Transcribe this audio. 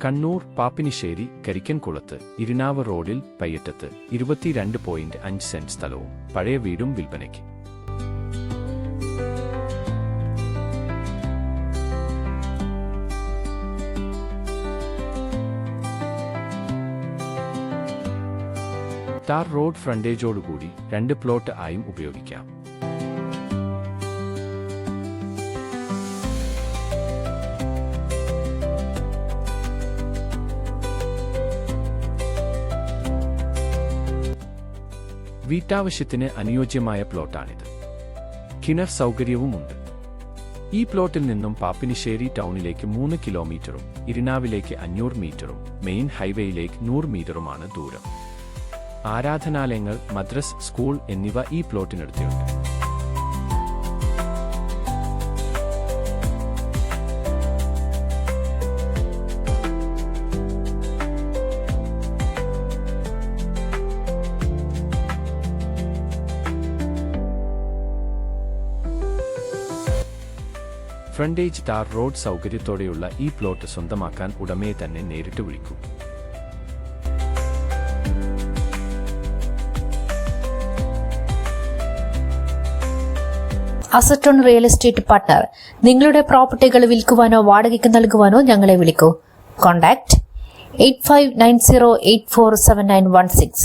കണ്ണൂർ പാപ്പിനിശ്ശേരി കരിക്കൻകുളത്ത് ഇരിനാവ് റോഡിൽ പയ്യറ്റത്ത് 22.5 സെന്റ് സ്ഥലവും പഴയ വീടും വിൽപ്പനയ്ക്ക്. ടാർ റോഡ് ഫ്രണ്ടേജോടുകൂടി 2 പ്ലോട്ട് ആയും ഉപയോഗിക്കാം. വീട്ടാവശ്യത്തിന് അനുയോജ്യമായ പ്ലോട്ടാണിത്. കിണർ സൗകര്യവുമുണ്ട്. ഈ പ്ലോട്ടിൽ നിന്നും പാപ്പിനിശ്ശേരി ടൗണിലേക്ക് 3 കിലോമീറ്ററും ഇരിനാവിലേക്ക് 500 മീറ്ററും മെയിൻ ഹൈവേയിലേക്ക് 100 മീറ്ററുമാണ് ദൂരം. ആരാധനാലയങ്ങൾ, മദ്രസ്, സ്കൂൾ എന്നിവ ഈ പ്ലോട്ടിനടുത്തുണ്ട്. ഫ്രണ്ടേജ് ടാർ റോഡ് സൗകര്യത്തോടെയുള്ള ഈ പ്ലോട്ട് സ്വന്തമാക്കാൻ ഉടമയെ തന്നെ നേരിട്ട് വിളിക്കൂ. Asset on real estate partner. നിങ്ങളുടെ പ്രോപ്പർട്ടികൾ വിൽക്കുവാനോ വാടകയ്ക്ക് നൽകുവാനോ ഞങ്ങളെ വിളിക്കൂ. കോൺടാക്ട് 8590847916.